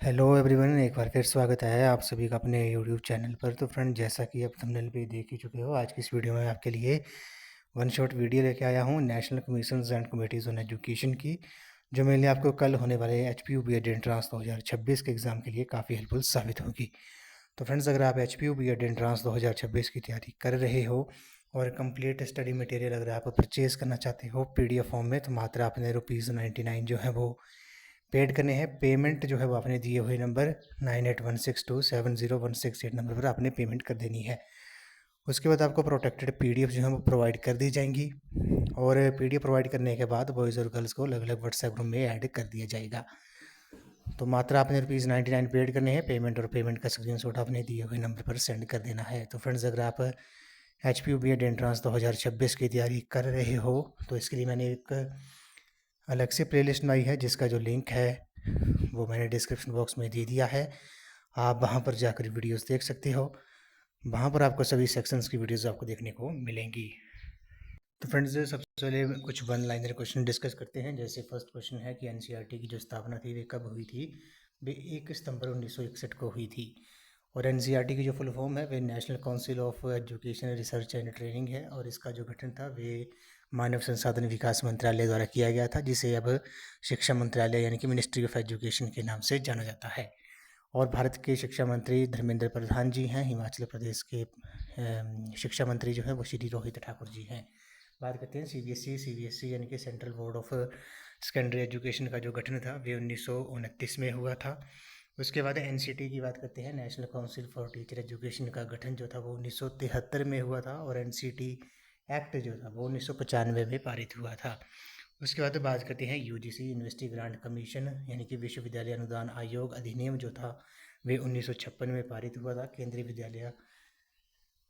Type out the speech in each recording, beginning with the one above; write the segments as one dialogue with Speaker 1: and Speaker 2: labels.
Speaker 1: Hello everyone, एक बार फिर स्वागत है आप सभी का अपने यूट्यूब चैनल पर। तो फ्रेंड, जैसा कि आप थंबनेल पे देख ही चुके हो, आज की इस वीडियो में आपके लिए वन शॉट वीडियो लेके आया हूँ national commissions and committees on education की, जो मेनली आपको कल होने वाले H P U B Ed entrance 2026 के एग्ज़ाम के लिए काफ़ी हेल्पफुल साबित होगी। तो फ्रेंड्स, अगर आप H P U B Ed entrance 2026 की तैयारी कर रहे हो और कंप्लीट स्टडी मटेरियल अगर आप परचेज़ करना चाहते हो PDF फॉर्म में, तो मात्र आपने ₹99 जो है वो पेड करने हैं। पेमेंट जो है वो आपने दिए हुए नंबर 9816270168 नंबर पर आपने पेमेंट कर देनी है। उसके बाद आपको प्रोटेक्टेड PDF जो है वो प्रोवाइड कर दी जाएंगी, और PDF प्रोवाइड करने के बाद बॉयज़ और गर्ल्स को अलग अलग व्हाट्सएप ग्रुप में ऐड कर दिया जाएगा। तो मात्र आपने ₹99 पेड करने हैं पेमेंट, और पेमेंट का स्क्रीनशॉट आपने दिए हुए नंबर पर सेंड कर देना है। तो फ्रेंड्स, अगर आप H P U B Ed entrance 2026 की तैयारी कर रहे हो, तो इसके लिए मैंने एक अलग से प्लेलिस्ट बनाई है, जिसका जो लिंक है वो मैंने डिस्क्रिप्शन बॉक्स में दे दिया है। आप वहाँ पर जाकर वीडियोस देख सकते हो। वहाँ पर आपको सभी सेक्शंस की वीडियोस आपको देखने को मिलेंगी। तो फ्रेंड्स, सबसे पहले कुछ वन लाइनर क्वेश्चन डिस्कस करते हैं। जैसे फर्स्ट क्वेश्चन है कि एनसीईआरटी की जो स्थापना थी वे कब हुई थी? वे 1 सितंबर 1961 को हुई थी। और एनसीईआरटी की जो फुल फॉर्म है वे national council of education research and training है, और इसका जो गठन था वे मानव संसाधन विकास मंत्रालय द्वारा किया गया था, जिसे अब शिक्षा मंत्रालय यानी कि मिनिस्ट्री ऑफ एजुकेशन के नाम से जाना जाता है। और भारत के शिक्षा मंत्री धर्मेंद्र प्रधान जी हैं। हिमाचल प्रदेश के शिक्षा मंत्री जो हैं वो श्री रोहित ठाकुर जी हैं। बात करते हैं सीबीएसई यानी कि central board of secondary education का जो गठन था वे 1929 में हुआ था। उसके बाद एनसीटी की बात करते हैं, national council for teacher education का गठन जो था वो 1973 में हुआ था, और एनसीटी एक्ट जो था वो 1995 में पारित हुआ था। उसके बाद बात करते हैं यूजीसी यूनिवर्सिटी ग्रांट कमीशन यानी कि विश्वविद्यालय अनुदान आयोग अधिनियम जो था वे 1956 में पारित हुआ था। केंद्रीय विद्यालय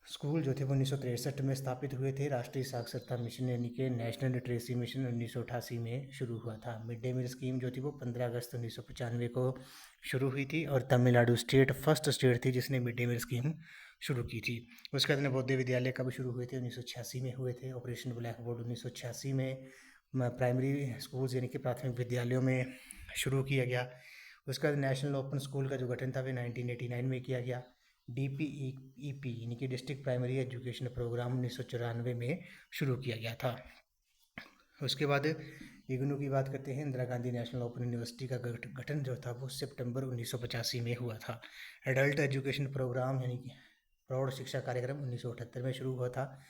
Speaker 1: स्कूल जो थे वो 1963 में स्थापित हुए थे। राष्ट्रीय साक्षरता मिशन यानी कि नेशनल लिटरेसी मिशन 1988 में शुरू हुआ था। मिड डे मील स्कीम जो थी वो 15 अगस्त 1995 को शुरू हुई थी, और तमिलनाडु स्टेट फर्स्ट स्टेट थी जिसने मिड डे मील स्कीम शुरू की थी। उसके बाद नवोदय विद्यालय कब शुरू हुए थे? 1986 में हुए थे। ऑपरेशन ब्लैक बोर्ड 1986 में प्राइमरी स्कूल्स यानी कि प्राथमिक विद्यालयों में शुरू किया गया। उसके बाद नेशनल ओपन स्कूल का जो गठन था वे 1989 में किया गया। DPEP यानी कि डिस्ट्रिक्ट प्राइमरी एजुकेशन प्रोग्राम 1994 में शुरू किया गया था। उसके बाद इग्नू की बात करते हैं, Indira Gandhi national open university का गठन जो था वो सितंबर 1985 में हुआ था। एडल्ट एजुकेशन प्रोग्राम यानी कि प्रौढ़ शिक्षा कार्यक्रम 1978 में शुरू हुआ था।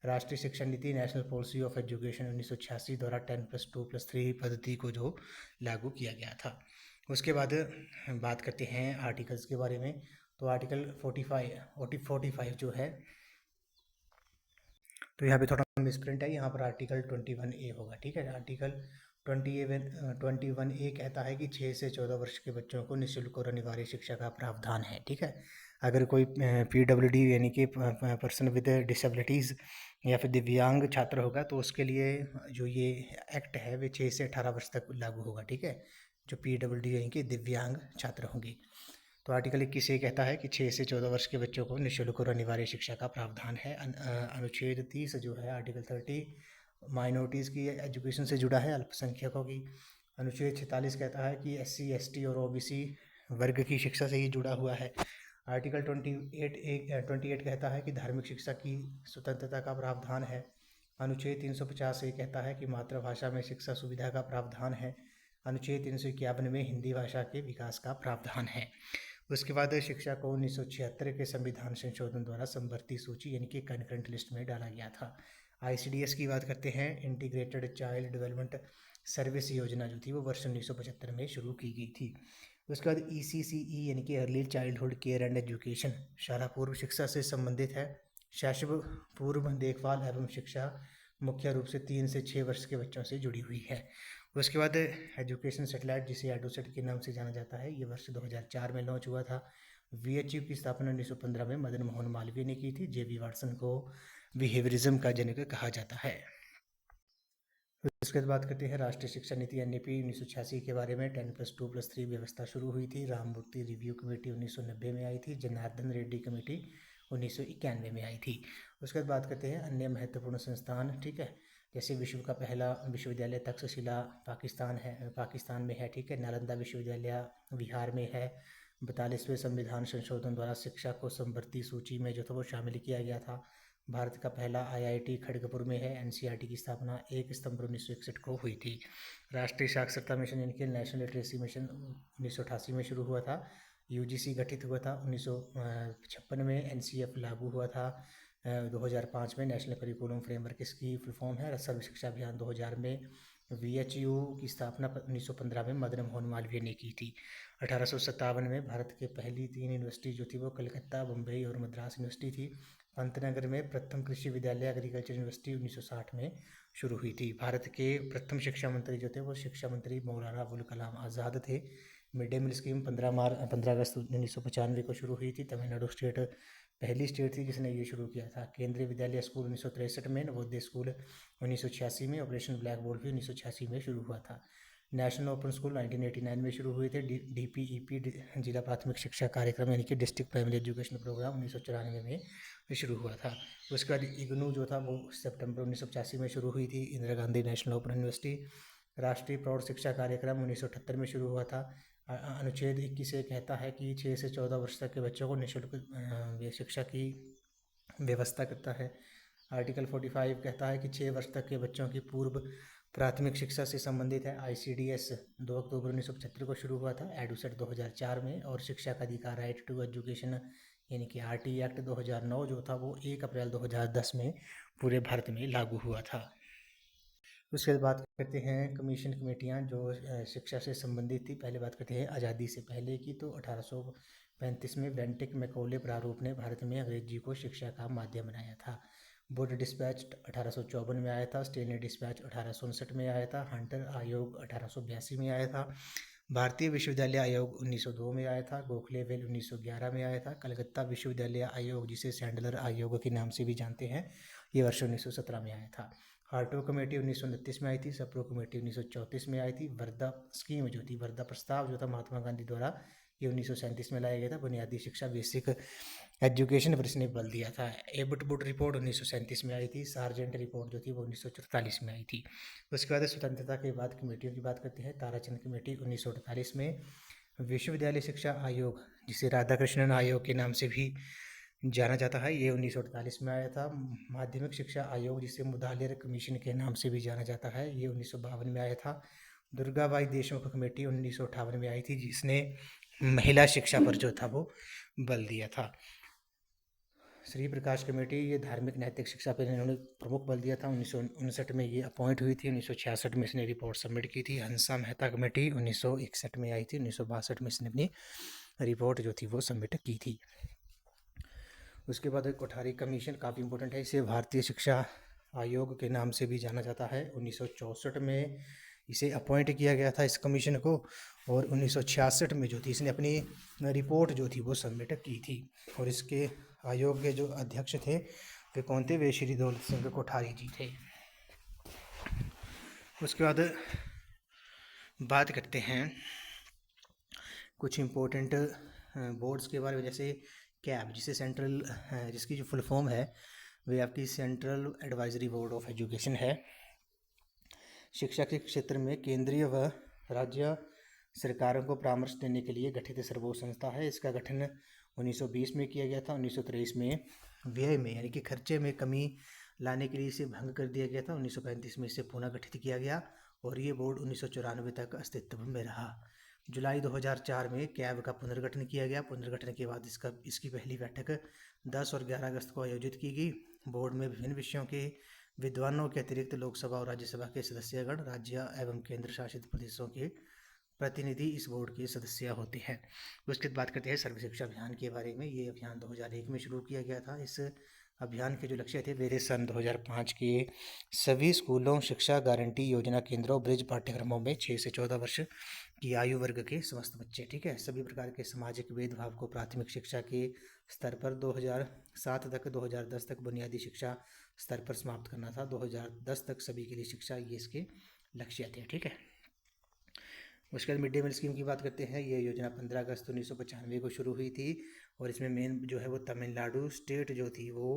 Speaker 1: राष्ट्रीय शिक्षा नीति नेशनल पॉलिसी ऑफ एजुकेशन 1986 द्वारा 10+2+3 पद्धति को जो लागू किया गया था। उसके बाद बात करते हैं आर्टिकल्स के बारे में। तो आर्टिकल 45 जो है, तो यहाँ पे थोड़ा मिसप्रिंट है, यहाँ पर आर्टिकल 21A होगा। ठीक है, आर्टिकल 21A कहता है कि 6 से 14 वर्ष के बच्चों को निःशुल्क और अनिवार्य शिक्षा का प्रावधान है। ठीक है, अगर कोई PWD यानी कि पर्सन विद डिसेबिलिटीज़ या फिर दिव्यांग छात्र होगा, तो उसके लिए जो ये एक्ट है वे 6 से 18 वर्ष तक लागू होगा। ठीक है, जो PWD यानी कि दिव्यांग छात्र होंगे। तो आर्टिकल 21 ये कहता है कि 6 से 14 वर्ष के बच्चों को निःशुल्क और अनिवार्य शिक्षा का प्रावधान है। अनुच्छेद 30 जो है आर्टिकल 30 माइनॉरिटीज़ की एजुकेशन से जुड़ा है, अल्पसंख्यकों की। अनुच्छेद 46 कहता है कि SC ST और OBC वर्ग की शिक्षा से ही जुड़ा हुआ है। आर्टिकल 28 कहता है कि धार्मिक शिक्षा की स्वतंत्रता का प्रावधान है। अनुच्छेद 350 ये कहता है कि मातृभाषा में शिक्षा सुविधा का प्रावधान है। अनुच्छेद 351 में हिंदी भाषा के विकास का प्रावधान है। उसके बाद शिक्षा को 1976 के संविधान संशोधन द्वारा समवर्ती सूची यानी कि कंकरेंट लिस्ट में डाला गया था। ICDS की बात करते हैं, इंटीग्रेटेड चाइल्ड डेवलपमेंट सर्विस योजना जो थी वो वर्ष 1975 में शुरू की गई थी। उसके बाद ECCE यानी कि early childhood care and education शाला पूर्व शिक्षा से संबंधित है। शैशव पूर्व देखभाल एवं शिक्षा मुख्य रूप से 3 से 6 वर्ष के बच्चों से जुड़ी हुई है। उसके बाद एजुकेशन सैटेलाइट जिसे एडोसेट के नाम से जाना जाता है, ये वर्ष 2004 में लॉन्च हुआ था। VHU की स्थापना 1915 में मदन मोहन मालवीय ने की थी। JB वाटसन को बिहेवियरिज्म का जनक कहा जाता है। उसके बाद बात करते हैं राष्ट्रीय शिक्षा नीति NEP 1986 के बारे में। 10+2+3 व्यवस्था शुरू हुई थी। राममूर्ति रिव्यू कमेटी 1990 में आई थी। जनार्दन रेड्डी कमेटी 1991 में आई थी। उसके बाद बात करते हैं अन्य महत्वपूर्ण संस्थान। ठीक है, जैसे विश्व का पहला विश्वविद्यालय तक्षशिला पाकिस्तान में है, ठीक है। नालंदा विश्वविद्यालय बिहार में है। 42वें संविधान संशोधन द्वारा शिक्षा को समवर्ती सूची में जो था वो शामिल किया गया था। भारत का पहला IIT खड़गपुर में है। NCERT की स्थापना 1 सितंबर 1961 को हुई थी। राष्ट्रीय साक्षरता मिशन यानी कि नेशनल लिटरेसी मिशन 1988 में शुरू हुआ था। UGC गठित हुआ था 1956 में। NCF लागू हुआ था 2005 में। नेशनल करिकुलम फ्रेमवर्क इसकी फुल फॉर्म है। सर्व शिक्षा अभियान 2000 में। VHU की स्थापना 1915 में मदन मोहन मालवीय ने की थी। 1857 में भारत के पहली 3 यूनिवर्सिटी जो थी वो कलकत्ता, बम्बई और मद्रास यूनिवर्सिटी थी। पंतनगर में प्रथम कृषि विद्यालय एग्रीकल्चर यूनिवर्सिटी 1960 में शुरू हुई थी। भारत के प्रथम शिक्षा मंत्री जो थे वो शिक्षा मंत्री मौलाना अबुल कलाम आज़ाद थे। मिड डे मील स्कीम 15 अगस्त 1995 को शुरू हुई थी। तमिलनाडु स्टेट पहली स्टेट थी जिसने ये शुरू किया था। केंद्रीय विद्यालय स्कूल 1963 में, नवोदय स्कूल 1986 में, ऑपरेशन ब्लैक बोर्ड भी 1986 में शुरू हुआ था। नेशनल ओपन स्कूल 1989 में शुरू हुए थे। DPEP जिला प्राथमिक शिक्षा कार्यक्रम यानी कि डिस्ट्रिक्ट प्राइमरी एजुकेशन प्रोग्राम 1994 में शुरू हुआ था। उसके बाद इग्नू जो था वो सितंबर 1985 में शुरू हुई थी। Indira Gandhi national open university. राष्ट्रीय प्रौढ़ शिक्षा कार्यक्रम 1978 में शुरू हुआ था। अनुच्छेद 21 ये कहता है कि 6 से 14 वर्ष तक के बच्चों को निःशुल्क शिक्षा की व्यवस्था करता है। आर्टिकल 45 कहता है कि 6 वर्ष तक के बच्चों की पूर्व प्राथमिक शिक्षा से संबंधित है। ICDS 2 अक्टूबर 1975 को शुरू हुआ था। एडुसेट 2004 में। और शिक्षा का अधिकार राइट टू एजुकेशन यानी कि RT एक्ट 2009 जो था वो 1 अप्रैल 2010 में पूरे भारत में लागू हुआ था। उसके बाद बात करते हैं कमीशन कमेटियाँ जो शिक्षा से संबंधित थी। पहले बात करते हैं आज़ादी से पहले की। तो 1835 में बेंटिक मैकॉले प्रारूप ने भारत में अंग्रेजी को शिक्षा का माध्यम बनाया था। बोर्ड डिस्पैच 1854 में आया था। स्टेनली डिस्पैच 1859 में आया था। हंटर आयोग 1882 में आया था। भारतीय विश्वविद्यालय आयोग 1902 में आया था। गोखले वेल 1911 में आया था। कलकत्ता विश्वविद्यालय आयोग जिसे सैंडलर आयोग के नाम से भी जानते हैं, ये वर्ष 1917 में आया था। हार्टो कमेटी 1929 में आई थी। सप्रो कमेटी 1934 में आई थी। वर्धा स्कीम जो थी, वर्धा प्रस्ताव जो था महात्मा गांधी द्वारा, ये 1937 में लाया गया था। बुनियादी शिक्षा बेसिक एजुकेशन पर इसने बल दिया था। एबटवुड रिपोर्ट 1937 में आई थी। सार्जेंट रिपोर्ट जो थी वो 1944 में आई थी। उसके बाद स्वतंत्रता के बाद कमेटियों की बात करते हैं। ताराचंद कमेटी 1948 में। विश्वविद्यालय शिक्षा आयोग जिसे राधाकृष्णन आयोग के नाम से भी जाना जाता है, ये 1948 में आया था। माध्यमिक शिक्षा आयोग जिसे मुदालिर कमीशन के नाम से भी जाना जाता है, ये 1952 में आया था। दुर्गाबाई देशमुख कमेटी 1958 में आई थी जिसने महिला शिक्षा पर जो था वो बल दिया था। श्री प्रकाश कमेटी ये धार्मिक नैतिक शिक्षा पर इन्होंने प्रमुख बल दिया था। 1959 में ये अपॉइंट हुई थी। 1966 में इसने रिपोर्ट सबमिट की थी। हंसा मेहता कमेटी 1961 में आई थी। 1962 में इसने अपनी रिपोर्ट जो थी वो सबमिट की थी। उसके बाद एक कोठारी कमीशन काफ़ी इंपॉर्टेंट है। इसे भारतीय शिक्षा आयोग के नाम से भी जाना जाता है। 1964 में इसे अपॉइंट किया गया था इस कमीशन को। और 1966 में जो थी इसने अपनी रिपोर्ट जो थी वो सबमिट की थी। और इसके आयोग के जो अध्यक्ष थे वे कौन थे? वे श्री दौलत सिंह कोठारी जी थे। उसके बाद बात करते हैं कुछ इम्पोर्टेंट बोर्ड्स के बारे में। जैसे कैब जिसे सेंट्रल जिसकी जो फुल फॉर्म है वे आपकी central advisory board of education है। शिक्षा के क्षेत्र में केंद्रीय व राज्य सरकारों को परामर्श देने के लिए गठित सर्वोच्च संस्था है। इसका गठन 1920 में किया गया था। 1923 में व्यय में यानी कि खर्चे में कमी लाने के लिए इसे भंग कर दिया गया था। 1935 में इसे पुनः गठित किया गया और ये बोर्ड 1994 तक अस्तित्व में रहा। जुलाई 2004 में कैब का पुनर्गठन किया गया। पुनर्गठन के बाद इसकी पहली बैठक 10 और 11 अगस्त को आयोजित की गई। बोर्ड में विभिन्न विषयों के विद्वानों के अतिरिक्त लोकसभा और राज्यसभा के सदस्यगण, राज्य एवं केंद्र शासित प्रदेशों के प्रतिनिधि इस बोर्ड के सदस्य होते हैं। उसके बाद बात करते हैं सर्व शिक्षा अभियान के बारे में। ये अभियान 2001 में शुरू किया गया था। इस अभियान के जो लक्ष्य थे मेरे सन 2005 के सभी स्कूलों, शिक्षा गारंटी योजना केंद्रों, ब्रिज पाठ्यक्रमों में 6 से 14 वर्ष की आयु वर्ग के समस्त बच्चे, ठीक है, सभी प्रकार के सामाजिक भेदभाव को प्राथमिक शिक्षा के स्तर पर 2007 तक 2010 तक बुनियादी शिक्षा स्तर पर समाप्त करना था। 2010 तक सभी के लिए शिक्षा, ये इसके लक्ष्य थे, ठीक है। उसके बाद मिड डे मील स्कीम की बात करते हैं। ये योजना 15 अगस्त 1995 को शुरू हुई थी और इसमें मेन जो है वो तमिलनाडु स्टेट जो थी वो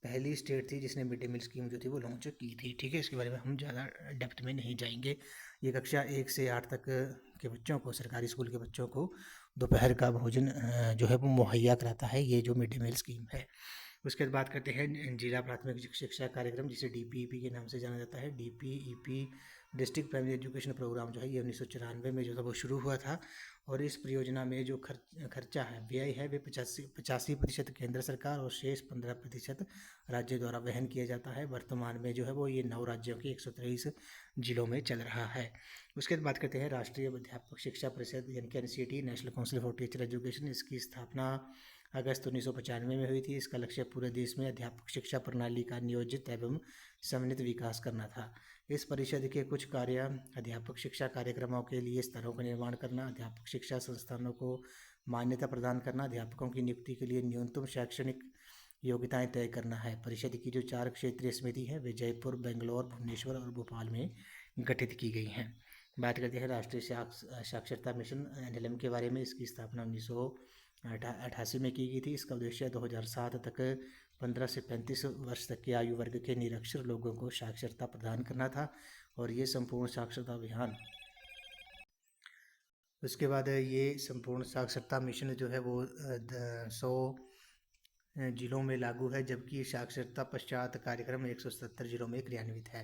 Speaker 1: पहली स्टेट थी जिसने मिड डे मील स्कीम जो थी वो लॉन्च की थी। ठीक है, इसके बारे में हम ज़्यादा डेप्थ में नहीं जाएंगे। ये कक्षा 1 से 8 तक के बच्चों को, सरकारी स्कूल के बच्चों को दोपहर का भोजन जो है वो मुहैया कराता है, ये जो मिड डे मील स्कीम है। उसके बाद बात करते हैं जिला प्राथमिक शिक्षा कार्यक्रम, जिसे डीपीईपी के नाम से जाना जाता है। DPEP district primary education programme जो है ये 1994 में जो था वो शुरू हुआ था। और इस परियोजना में जो खर्चा है, व्यय है, वे 85% केंद्र सरकार और शेष 15% राज्य द्वारा वहन किया जाता है। वर्तमान में जो है वो ये 9 राज्यों के 123 जिलों में चल रहा है। उसके बाद बात करते हैं राष्ट्रीय अध्यापक शिक्षा परिषद यानी कि NCET, national council for teacher education. इसकी स्थापना अगस्त 1995 में हुई थी। इसका लक्ष्य पूरे देश में अध्यापक शिक्षा प्रणाली का नियोजित एवं समन्वित विकास करना था। इस परिषद के कुछ कार्य अध्यापक शिक्षा कार्यक्रमों के लिए स्तरों का निर्माण करना, अध्यापक शिक्षा संस्थानों को मान्यता प्रदान करना, अध्यापकों की नियुक्ति के लिए न्यूनतम शैक्षणिक योग्यताएं तय करना है। परिषद की जो 4 क्षेत्रीय समिति है वे जयपुर, बेंगलोर, भुवनेश्वर और भोपाल में गठित की गई हैं। बात करते हैं राष्ट्रीय साक्षरता मिशन एनएलएम के बारे में। इसकी स्थापना 1988 में की गई थी। इसका उद्देश्य 2007 तक 15 से 35 वर्ष तक के आयु वर्ग के निरक्षर लोगों को साक्षरता प्रदान करना था। और ये संपूर्ण साक्षरता अभियान, उसके बाद ये संपूर्ण साक्षरता मिशन जो है वो 100 जिलों में लागू है, जबकि साक्षरता पश्चात कार्यक्रम 177 जिलों में क्रियान्वित है।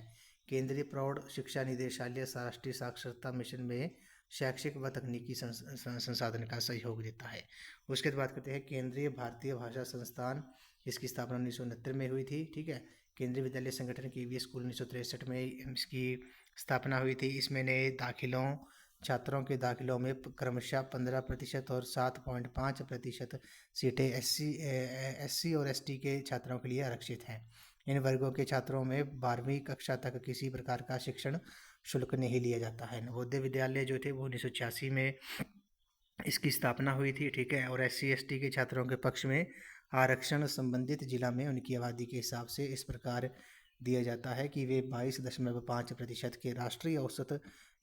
Speaker 1: केंद्रीय प्रौढ़ शिक्षा निदेशालय राष्ट्रीय साक्षरता मिशन में शैक्षिक व तकनीकी संसाधन का सहयोग देता है। उसके बाद बात करते हैं केंद्रीय भारतीय भाषा संस्थान। इसकी स्थापना 1969 में हुई थी। ठीक है, केंद्रीय विद्यालय संगठन केवीएस स्कूल 1963 में इसकी स्थापना हुई थी। इसमें नए छात्रों के दाखिलों में क्रमशः 15% और 7.5% सीटें एससी और एसटी के छात्रों के लिए आरक्षित हैं। इन वर्गों के छात्रों में 12वीं कक्षा तक किसी प्रकार का शिक्षण शुल्क नहीं लिया जाता है। नवोदय विद्यालय जो थे वो 1986 में इसकी स्थापना हुई थी। ठीक है, और एससी एसटी के छात्रों के पक्ष में आरक्षण संबंधित जिला में उनकी आबादी के हिसाब से इस प्रकार दिया जाता है कि वे 22.5% के राष्ट्रीय औसत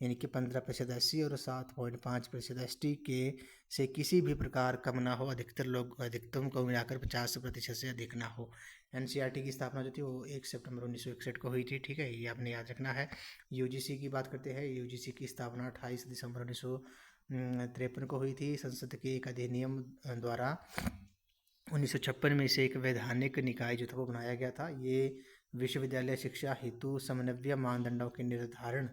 Speaker 1: यानी कि 15% एससी और 7.5% एसटी के से किसी भी प्रकार कम ना हो। अधिकतम को मिलाकर 50% से अधिक ना हो। एनसीईआरटी की स्थापना जो थी वो 1 सितंबर 1961 को हुई थी। ठीक है, ये आपने याद रखना है। यूजीसी की बात करते हैं। यूजीसी की स्थापना 28 दिसंबर 1953 को हुई थी। संसद के एक अधिनियम द्वारा 1956 में इसे एक वैधानिक निकाय जो था वो बनाया गया था। ये विश्वविद्यालय शिक्षा हेतु समन्वय मानदंडों के निर्धारण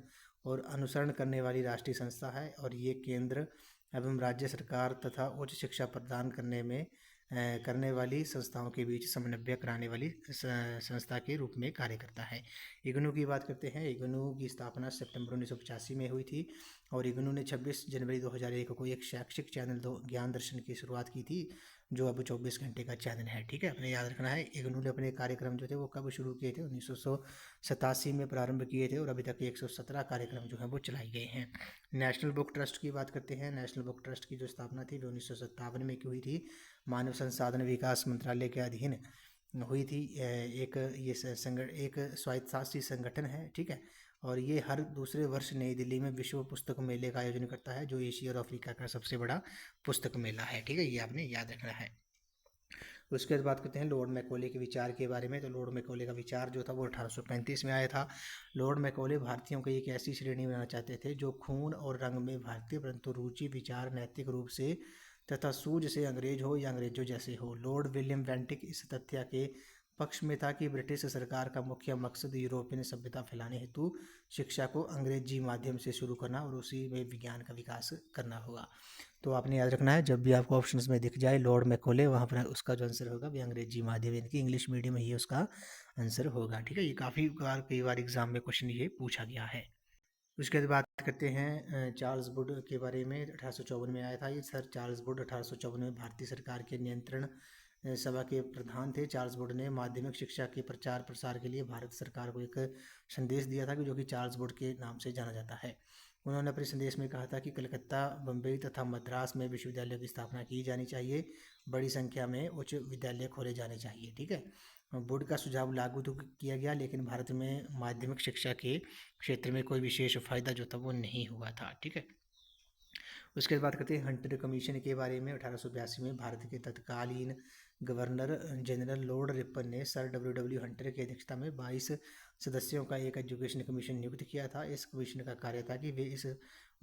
Speaker 1: और अनुसरण करने वाली राष्ट्रीय संस्था है। और ये केंद्र एवं राज्य सरकार तथा उच्च शिक्षा प्रदान करने वाली संस्थाओं के बीच समन्वय कराने वाली संस्था के रूप में कार्य करता है। इग्नू की बात करते हैं। इग्नू की स्थापना सितंबर 1985 में हुई थी। और इग्नू ने 26 जनवरी 2001 को एक शैक्षिक चैनल ज्ञान दर्शन की शुरुआत की थी, जो अब 24 घंटे का चैनल है। ठीक है, अपने याद रखना है। इग्नू ने अपने कार्यक्रम जो थे वो कब शुरू किए थे? 1987 में प्रारंभ किए थे और अभी तक 117 कार्यक्रम जो हैं वो चलाए गए हैं। नेशनल बुक ट्रस्ट की बात करते हैं। नेशनल बुक ट्रस्ट की जो स्थापना थी वो 1957 में की हुई थी। मानव संसाधन विकास मंत्रालय के अधीन हुई थी। एक स्वायत्तशासी संगठन है। ठीक है, और ये हर दूसरे वर्ष नई दिल्ली में विश्व पुस्तक मेले का आयोजन करता है, जो एशिया और अफ्रीका का सबसे बड़ा पुस्तक मेला है। ठीक है, ये आपने याद रखना है। उसके बाद बात करते हैं लॉर्ड मैकॉले के विचार के बारे में। तो लॉर्ड मैकॉले का विचार जो था वो 1835 में आया था। लॉर्ड मैकॉले भारतीयों को एक ऐसी श्रेणी बनाना चाहते थे जो खून और रंग में भारतीय परंतु रुचि, विचार, नैतिक रूप से तथा सूझ से अंग्रेज हो या अंग्रेजों जैसे हो। लॉर्ड विलियम बेंटिक इस तथ्य के पक्ष में था कि ब्रिटिश सरकार का मुख्य मकसद यूरोपियन सभ्यता फैलाने हेतु शिक्षा को अंग्रेजी माध्यम से शुरू करना और उसी में विज्ञान का विकास करना होगा। तो आपने याद रखना है, जब भी आपको ऑप्शंस में दिख जाए लॉर्ड मैकॉले, वहाँ पर उसका जो आंसर होगा वो अंग्रेजी माध्यम यानी कि इंग्लिश मीडियम ही उसका आंसर होगा। ठीक है, ये कई बार एग्जाम में क्वेश्चन ये पूछा गया है। उसके बाद बात करते हैं चार्ल्स वुड के बारे में। 1854 में आया था ये। सर चार्ल्स वुड 1854 में भारतीय सरकार के नियंत्रण सभा के प्रधान थे। चार्ल्स वुड ने माध्यमिक शिक्षा के प्रचार प्रसार के लिए भारत सरकार को एक संदेश दिया था, कि जो कि चार्ल्स वुड के नाम से जाना जाता है। उन्होंने अपने संदेश में कहा था कि कलकत्ता, बम्बई तथा मद्रास में विश्वविद्यालयों की स्थापना की जानी चाहिए। बड़ी संख्या में उच्च विद्यालय खोले जाने चाहिए। ठीक है, बोर्ड का सुझाव लागू तो किया गया, लेकिन भारत में माध्यमिक शिक्षा के क्षेत्र में कोई विशेष फायदा जो था वो नहीं हुआ था। ठीक है, उसके बाद बात करते हैं हंटर कमीशन के बारे में। 1882 में भारत के तत्कालीन गवर्नर जनरल लॉर्ड रिपन ने सर डब्ल्यू हंटर की अध्यक्षता में 22 सदस्यों का एक एजुकेशन कमीशन नियुक्त किया था। इस कमीशन का कार्य था कि वे इस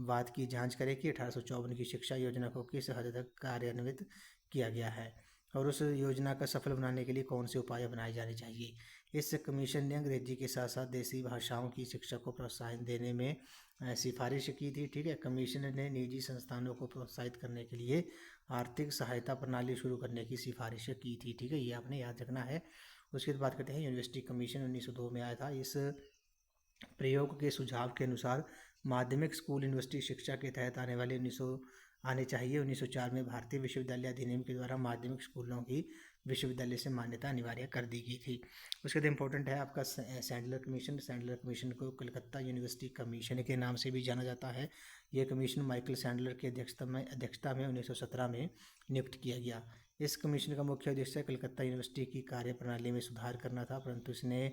Speaker 1: बात की जांच करें कि 1854 की शिक्षा योजना को किस हद तक कार्यान्वित किया गया है और उस योजना का सफल बनाने के लिए कौन से उपाय अपनाए जाने चाहिए। इस कमीशन ने अंग्रेजी के साथ साथ देसी भाषाओं की शिक्षा को प्रोत्साहन देने में सिफारिश की थी। ठीक है, कमीशन ने निजी संस्थानों को प्रोत्साहित करने के लिए आर्थिक सहायता प्रणाली शुरू करने की सिफारिश की थी। ठीक है, ये आपने याद रखना है। उसके बाद बात करते हैं यूनिवर्सिटी कमीशन 1902 में आया था। इस प्रयोग के सुझाव के अनुसार माध्यमिक स्कूल यूनिवर्सिटी शिक्षा के तहत आने चाहिए। 1904 में भारतीय विश्वविद्यालय अधिनियम के द्वारा माध्यमिक स्कूलों की विश्वविद्यालय से मान्यता अनिवार्य कर दी गई थी। उसके बाद इम्पोर्टेंट है आपका सैंडलर कमीशन। सैंडलर कमीशन को कलकत्ता यूनिवर्सिटी कमीशन के नाम से भी जाना जाता है। यह कमीशन माइकल सैंडलर की अध्यक्षता में 1917 में नियुक्त किया गया। इस कमीशन का मुख्य उद्देश्य कलकत्ता यूनिवर्सिटी की कार्यप्रणाली में सुधार करना था, परंतु इसने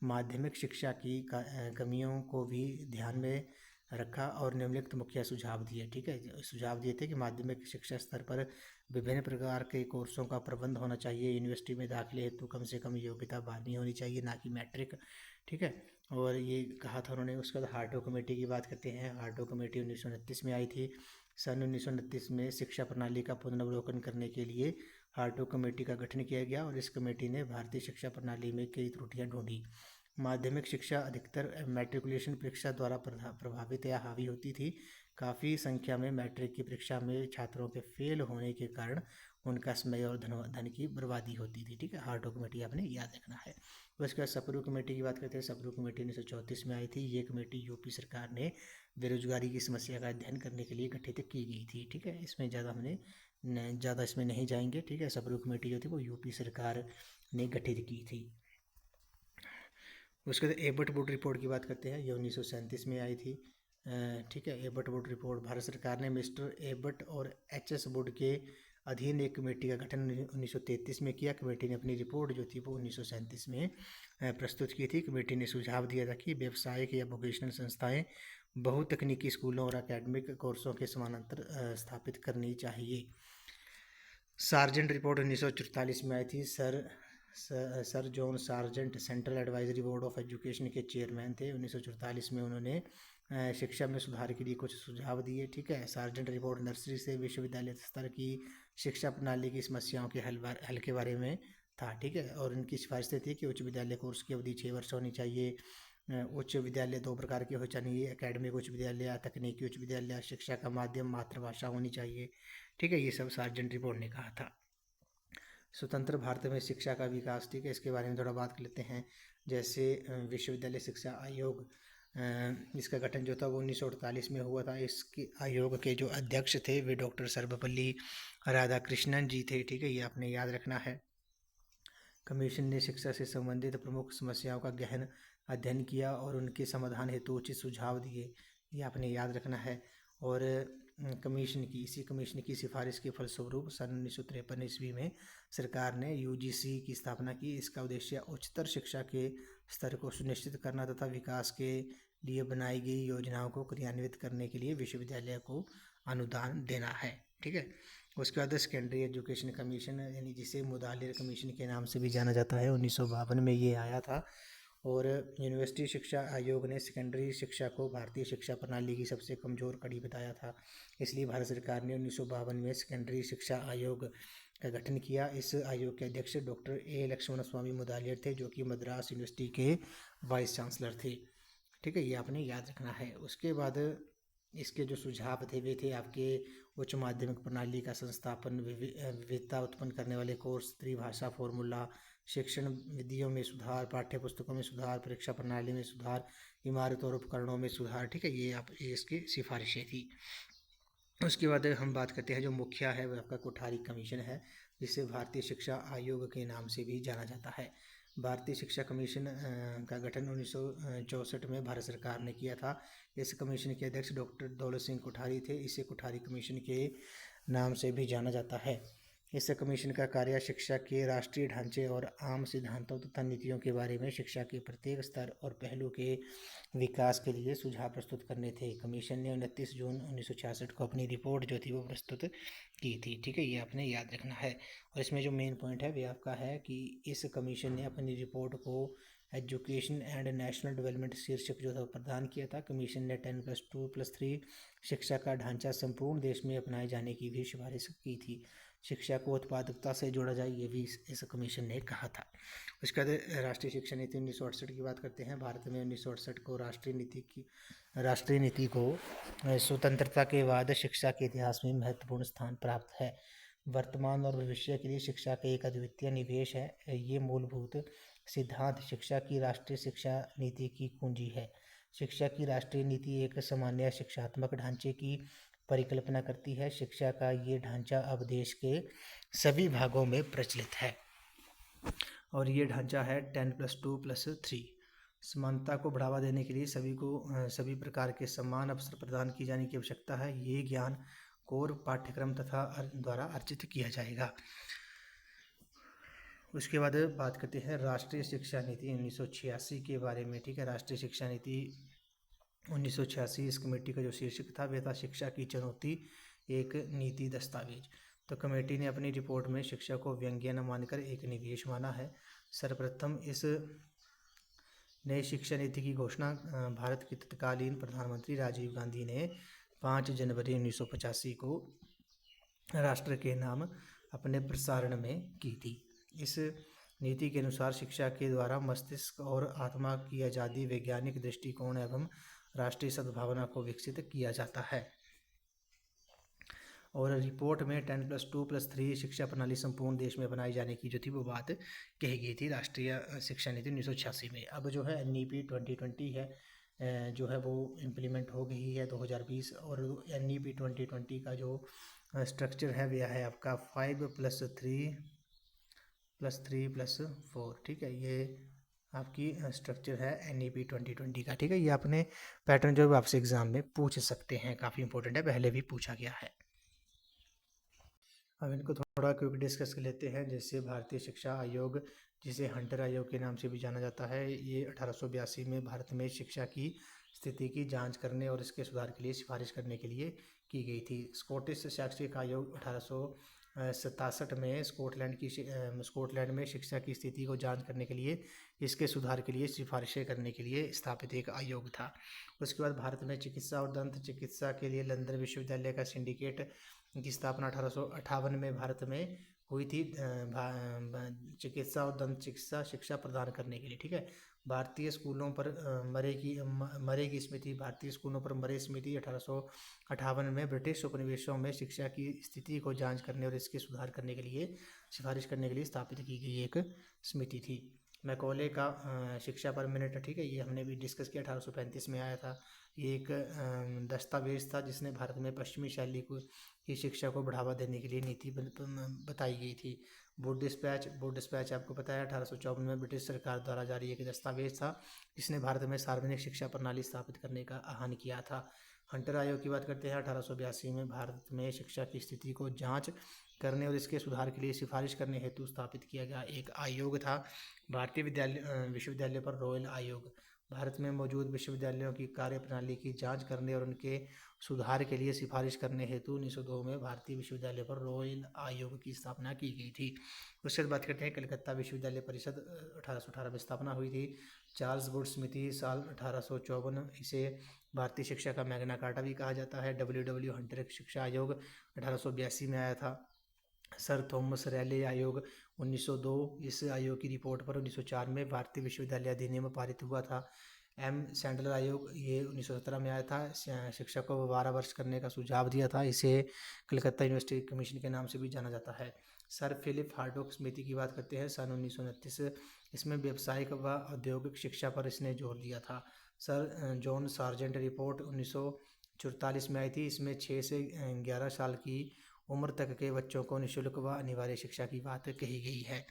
Speaker 1: माध्यमिक शिक्षा की कमियों को भी ध्यान में रखा और निम्नलिखित मुख्य सुझाव दिए। ठीक है, सुझाव दिए थे कि माध्यमिक शिक्षा स्तर पर विभिन्न प्रकार के कोर्सों का प्रबंध होना चाहिए। यूनिवर्सिटी में दाखिले हेतु कम से कम योग्यता 12वीं होनी चाहिए, ना कि मैट्रिक। ठीक है, और ये कहा था उन्होंने। उसके बाद हार्टो कमेटी की बात करते हैं। हार्टो कमेटी 1929 में आई थी। सन 1929 में शिक्षा प्रणाली का पुनर्वलोकन करने के लिए हार्टो कमेटी का गठन किया गया और इस कमेटी ने भारतीय शिक्षा प्रणाली में कई त्रुटियां ढूंढी। माध्यमिक शिक्षा अधिकतर मैट्रिकुलेशन परीक्षा द्वारा प्रभावित या हावी होती थी। काफ़ी संख्या में मैट्रिक की परीक्षा में छात्रों के फेल होने के कारण उनका समय और धन की बर्बादी होती थी। ठीक है, हार्टो कमेटी आपने याद रखना है। उसके बाद सप्रू कमेटी की बात करते हैं। सप्रू कमेटी 1934 में आई थी। ये कमेटी यूपी सरकार ने बेरोजगारी की समस्या का अध्ययन करने के लिए गठित की गई थी। ठीक है, इसमें ज़्यादा इसमें नहीं जाएंगे। ठीक है, सप्रू कमेटी जो थी वो यूपी सरकार ने गठित की थी। उसके बाद एबट वुड रिपोर्ट की बात करते हैं। ये 1937 में आई थी। ठीक है, एबट वुड रिपोर्ट भारत सरकार ने मिस्टर एबट और एच.एस. वुड के अधीन एक कमेटी का गठन 1933 में किया। कमेटी ने अपनी रिपोर्ट जो थी वो 1937 में प्रस्तुत की थी। कमेटी ने सुझाव दिया था कि व्यवसायिक या वोकेशनल संस्थाएं बहुतकनीकी स्कूलों और एकेडमिक कोर्सों के समानांतर स्थापित करनी चाहिए। सार्जेंट रिपोर्ट 1944 में आई थी। Sir John sergeant central advisory board of education के चेयरमैन थे। 1944 में उन्होंने शिक्षा में सुधार के लिए कुछ सुझाव दिए। ठीक है, सार्जेंट रिपोर्ट नर्सरी से विश्वविद्यालय स्तर की शिक्षा प्रणाली की समस्याओं के हल के बारे में था। ठीक है, और उनकी सिफारिशें थी कि उच्च विद्यालय कोर्स की अवधि 6 वर्ष होनी चाहिए। उच्च विद्यालय 2 प्रकार के हो चाहिए, एकेडमिक उच्च विद्यालय, तकनीकी उच्च विद्यालय, शिक्षा का माध्यम मातृभाषा होनी चाहिए। ठीक है, ये सब सार्जेंट रिपोर्ट ने कहा था। स्वतंत्र भारत में शिक्षा का विकास। ठीक है, इसके बारे में थोड़ा बात कर लेते हैं। जैसे विश्वविद्यालय शिक्षा आयोग, इसका गठन जो था वो 1948 में हुआ था। इसके आयोग के जो अध्यक्ष थे वे डॉक्टर सर्वपल्ली राधाकृष्णन जी थे। ठीक है, ये आपने याद रखना है। कमीशन ने शिक्षा से संबंधित प्रमुख समस्याओं का गहन अध्ययन किया और उनके समाधान हेतु उचित सुझाव दिए। ये आपने याद रखना है। और इसी कमीशन की सिफारिश के फलस्वरूप सन 1953 ईस्वी में सरकार ने यूजीसी की स्थापना की। इसका उद्देश्य उच्चतर शिक्षा के स्तर को सुनिश्चित करना तथा विकास के लिए बनाई गई योजनाओं को क्रियान्वित करने के लिए विश्वविद्यालय को अनुदान देना है। ठीक है, उसके बाद सेकेंडरी एजुकेशन कमीशन, यानी जिसे मुदालिर कमीशन के नाम से भी जाना जाता है, 1952 में ये आया था। और यूनिवर्सिटी शिक्षा आयोग ने सेकेंडरी शिक्षा को भारतीय शिक्षा प्रणाली की सबसे कमज़ोर कड़ी बताया था। इसलिए भारत सरकार ने 1952 में सेकेंडरी शिक्षा आयोग का गठन किया। इस आयोग के अध्यक्ष डॉक्टर ए लक्ष्मण स्वामी मुदालियर थे, जो कि मद्रास यूनिवर्सिटी के वाइस चांसलर थे। ठीक है, ये आपने याद रखना है। उसके बाद इसके जो सुझाव थे वे थे आपके उच्च माध्यमिक प्रणाली का संस्थापन, विविधता उत्पन्न करने वाले कोर्स, त्रिभाषा फॉर्मूला, शिक्षण विधियों में सुधार, पाठ्य पुस्तकों में सुधार, परीक्षा प्रणाली में सुधार, इमारत और उपकरणों में सुधार। ठीक है, ये इसकी सिफारिशें थी। उसके बाद हम बात करते हैं जो मुखिया है वह आपका कोठारी कमीशन है, जिसे भारतीय शिक्षा आयोग के नाम से भी जाना जाता है। भारतीय शिक्षा कमीशन का गठन 1964 में भारत सरकार ने किया था। इस कमीशन के अध्यक्ष डॉक्टर दौलत सिंह कोठारी थे। इसे कोठारी कमीशन के नाम से भी जाना जाता है। इस कमीशन का कार्य शिक्षा के राष्ट्रीय ढांचे और आम सिद्धांतों तथा नीतियों के बारे में शिक्षा के प्रत्येक स्तर और पहलू के विकास के लिए सुझाव प्रस्तुत करने थे। कमीशन ने 29 जून 1966 को अपनी रिपोर्ट जो थी वो प्रस्तुत की थी। ठीक है, ये आपने याद रखना है। और इसमें जो मेन पॉइंट है वे आपका है कि इस कमीशन ने अपनी रिपोर्ट को एजुकेशन एंड नेशनल डेवलपमेंट शीर्षक जो था प्रदान किया था। कमीशन ने 10+2+3 शिक्षा का ढांचा संपूर्ण देश में अपनाए जाने की भी सिफारिश की थी। शिक्षा को उत्पादकता से जोड़ा जाए, ये भी इस कमीशन ने कहा था। उसके बाद राष्ट्रीय शिक्षा नीति 1968 की बात करते हैं। भारत में 1968 को राष्ट्रीय नीति को स्वतंत्रता के बाद शिक्षा के इतिहास में महत्वपूर्ण स्थान प्राप्त है। वर्तमान और भविष्य के लिए शिक्षा का एक अद्वितीय निवेश है। ये मूलभूत सिद्धांत शिक्षा की राष्ट्रीय शिक्षा नीति की कुंजी है। शिक्षा की राष्ट्रीय नीति एक सामान्य शिक्षात्मक ढांचे की परिकल्पना करती है। शिक्षा का ये ढांचा अब देश के सभी भागों में प्रचलित है और ये ढांचा है 10+2+3। समानता को बढ़ावा देने के लिए सभी प्रकार के समान अवसर प्रदान की जाने की आवश्यकता है। ये ज्ञान कोर पाठ्यक्रम तथा द्वारा अर्जित किया जाएगा। उसके बाद बात करते हैं राष्ट्रीय शिक्षा नीति 1986 के बारे में। ठीक है, राष्ट्रीय शिक्षा नीति 1986 इस कमेटी का जो शीर्षक था वह था शिक्षा की चुनौती, एक नीति दस्तावेज। तो कमेटी ने अपनी रिपोर्ट में शिक्षा को व्यंग्य न मानकर एक निवेश माना है। सर्वप्रथम इस नई शिक्षा नीति की घोषणा भारत के तत्कालीन प्रधानमंत्री राजीव गांधी ने 5 जनवरी 1985 को राष्ट्र के नाम अपने प्रसारण में की थी। इस नीति के अनुसार शिक्षा के द्वारा मस्तिष्क और आत्मा की आज़ादी, वैज्ञानिक दृष्टिकोण एवं राष्ट्रीय सद्भावना को विकसित किया जाता है। और रिपोर्ट में 10+2+3 शिक्षा प्रणाली संपूर्ण देश में बनाई जाने की जो थी वो बात कही गई थी राष्ट्रीय शिक्षा नीति 1986 में। अब जो है NEP 2020 है जो है वो इम्प्लीमेंट हो गई है 2020। और NEP 2020 का जो स्ट्रक्चर है वह है आपका 5+3+3+4। ठीक है, ये आपकी स्ट्रक्चर है NEP 2020 का। ठीक है, ये आपने पैटर्न जो आपसे एग्जाम में पूछ सकते हैं, काफ़ी इंपॉर्टेंट है, पहले भी पूछा गया है। अब इनको थोड़ा क्विक डिस्कस कर लेते हैं। जैसे भारतीय शिक्षा आयोग, जिसे हंटर आयोग के नाम से भी जाना जाता है, ये 1882 में भारत में शिक्षा की स्थिति की जांच करने और इसके सुधार के लिए सिफारिश करने के लिए की गई थी। स्कॉटिश शैक्षिक आयोग 1867 में स्कॉटलैंड में शिक्षा की स्थिति को जांच करने के लिए, इसके सुधार के लिए सिफारिशें करने के लिए स्थापित एक आयोग था। उसके बाद भारत में चिकित्सा और दंत चिकित्सा के लिए लंदन विश्वविद्यालय का सिंडिकेट की स्थापना 1858 में भारत में हुई थी चिकित्सा और दंत चिकित्सा शिक्षा प्रदान करने के लिए। ठीक है, भारतीय स्कूलों पर मरे की स्मृति, भारतीय स्कूलों पर मरे स्मृति 1858 में ब्रिटिश उपनिवेशों में शिक्षा की स्थिति को जांच करने और इसके सुधार करने के लिए सिफारिश करने के लिए स्थापित की गई एक समिति थी। मैकॉले का शिक्षा पर मिनट, ठीक है, ये हमने भी डिस्कस किया, 1835 में आया था। ये एक दस्तावेज था जिसने भारत में पश्चिमी शैली की शिक्षा को बढ़ावा देने के लिए नीति बताई गई थी। बोर्ड डिस्पैच आपको पता है 1854 में ब्रिटिश सरकार द्वारा जारी एक दस्तावेज था जिसने भारत में सार्वजनिक शिक्षा प्रणाली स्थापित करने का आह्वान किया था। हंटर आयोग की बात करते हैं। 1882 में भारत में शिक्षा की स्थिति को जांच करने और इसके सुधार के लिए सिफारिश करने हेतु स्थापित किया गया एक आयोग था भारतीय विश्वविद्यालय पर रॉयल आयोग। भारत में मौजूद विश्वविद्यालयों की कार्यप्रणाली की जांच करने और उनके सुधार के लिए सिफारिश करने हेतु 1902 में भारतीय विश्वविद्यालय पर रॉयल आयोग की स्थापना की गई थी। उसके बाद बात करते हैं कलकत्ता विश्वविद्यालय परिषद 1818 में स्थापना हुई थी। चार्ल्स वुड समिति साल 1854, इसे भारतीय शिक्षा का मैग्ना कार्टा भी कहा जाता है। WW हंटर शिक्षा आयोग 1882 में आया था। सर थॉमस रैले आयोग 1902, इस आयोग की रिपोर्ट पर 1904 में भारतीय विश्वविद्यालय अधिनियम पारित हुआ था। सैंडलर आयोग ये 1917 में आया था। शिक्षा को 12 वर्ष करने का सुझाव दिया था। इसे कलकत्ता यूनिवर्सिटी कमीशन के नाम से भी जाना जाता है। सर फिलिप हार्डोक समिति की बात करते हैं, सन 1929, इसमें व्यावसायिक व औद्योगिक शिक्षा पर इसने जोर दिया था। सर जॉन सार्जेंट रिपोर्ट 1944 में आई थी। इसमें 6 से 11 साल की उम्र तक के बच्चों को निःशुल्क व अनिवार्य शिक्षा की बात कही गई है।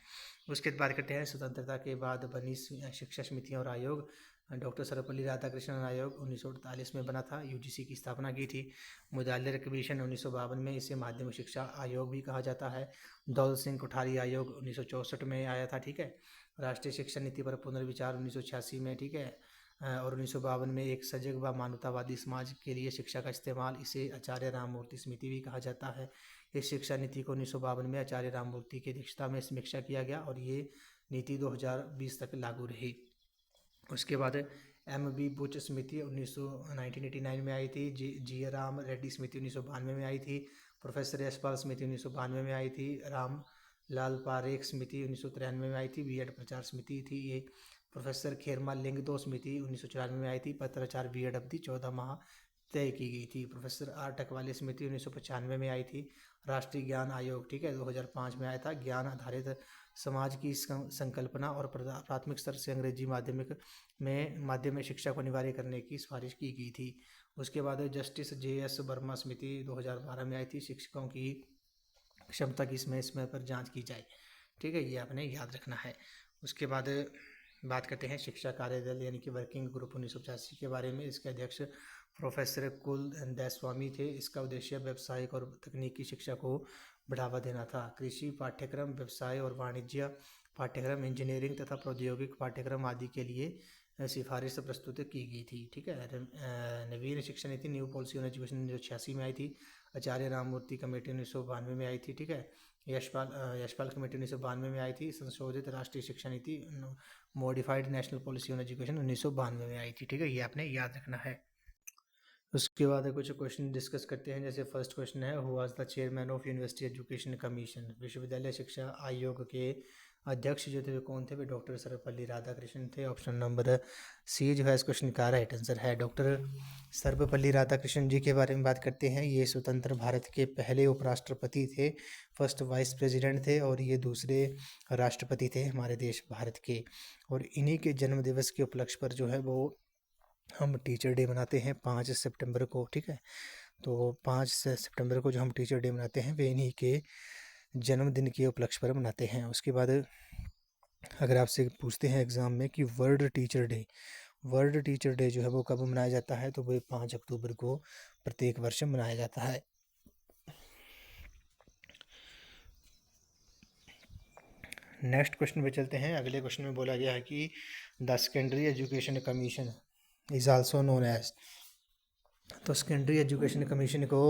Speaker 1: उसके बाद करते हैं स्वतंत्रता के बाद बनी शिक्षा समितियाँ और आयोग। डॉक्टर सर्वपल्ली राधाकृष्णन आयोग 1948 में बना था, यूजीसी की स्थापना की थी। मुदालिर कमीशन 1952 में, इसे माध्यमिक शिक्षा आयोग भी कहा जाता है। दौल सिंह कोठारी आयोग 1964 में आया था, ठीक है। राष्ट्रीय शिक्षा नीति पर पुनर्विचार 1986 में, ठीक है। और 1952 में एक सजग व मानवतावादी समाज के लिए शिक्षा का इस्तेमाल, इसे आचार्य राममूर्ति समिति भी कहा जाता है। इस शिक्षा नीति को 1952 में आचार्य राममूर्ति की अध्यक्षता में समीक्षा किया गया और ये नीति 2020 तक लागू रही। उसके बाद MB बुच समिति 1989 में आई थी। जी राम रेड्डी समिति 1992 में आई थी। प्रोफेसर यशपाल समिति 1992 में आई थी। राम लाल पारेख समिति 1993 में आई थी। बीएड प्रचार समिति थी ये। प्रोफेसर खेरमा लिंगदो समिति 1994 में आई थी। पत्राचार बीएड अवधि 14 माह तय की गई थी। प्रोफेसर आर टकवाले समिति 1995 में आई थी। राष्ट्रीय ज्ञान आयोग, ठीक है, 2005 में आया था। ज्ञान आधारित समाज की संकल्पना और प्राथमिक स्तर से अंग्रेजी माध्यम में शिक्षा को अनिवार्य करने की सिफारिश की गई थी। उसके बाद जस्टिस JS वर्मा समिति 2012 में आई थी। शिक्षकों की क्षमता की समय पर जांच की जाए, ठीक है, ये आपने याद रखना है। उसके बाद बात करते हैं शिक्षा कार्यदल यानी कि वर्किंग ग्रुप 1985 के बारे में। इसके अध्यक्ष प्रोफेसर कुल दैस्वामी थे। इसका उद्देश्य व्यावसायिक और तकनीकी शिक्षा को बढ़ावा देना था। कृषि पाठ्यक्रम, व्यवसाय और वाणिज्य पाठ्यक्रम, इंजीनियरिंग तथा प्रौद्योगिक पाठ्यक्रम आदि के लिए सिफारिश प्रस्तुत की गई थी, ठीक है। नवीन शिक्षा नीति, न्यू पॉलिसी ऑन एजुकेशन 1986 में आई थी। आचार्य राममूर्ति कमेटी 1992 में आई थी, ठीक है। यशपाल कमेटी 1992 में आई थी। संशोधित राष्ट्रीय शिक्षा नीति modified national policy on education 1992 में आई थी, ठीक है, ये आपने याद रखना है। उसके बाद कुछ क्वेश्चन डिस्कस करते हैं। जैसे फर्स्ट क्वेश्चन है, who was the chairman of university education commission. विश्वविद्यालय शिक्षा आयोग के अध्यक्ष जो थे वे कौन थे? वे डॉक्टर सर्वपल्ली राधाकृष्णन थे। ऑप्शन नंबर सी जो है इस क्वेश्चन का राइट आंसर है। डॉक्टर सर्वपल्ली राधाकृष्णन जी के बारे में बात करते हैं। ये स्वतंत्र भारत के पहले उपराष्ट्रपति थे, फर्स्ट वाइस प्रेसिडेंट थे, और ये दूसरे राष्ट्रपति थे हमारे देश भारत के। और इन्हीं के जन्म दिवस के उपलक्ष्य पर जो है वो हम टीचर डे मनाते हैं 5 सितंबर को, ठीक है। तो 5 सितंबर को जो हम टीचर डे मनाते हैं वे इन्हीं के जन्मदिन के उपलक्ष्य पर मनाते हैं। उसके बाद अगर आपसे पूछते हैं एग्ज़ाम में कि वर्ल्ड टीचर डे जो है वो कब मनाया जाता है, तो वो 5 अक्टूबर को प्रत्येक वर्ष मनाया जाता है। नेक्स्ट क्वेश्चन पे चलते हैं। अगले क्वेश्चन में बोला गया है कि the secondary education commission is also known as. तो सेकेंडरी एजुकेशन कमीशन को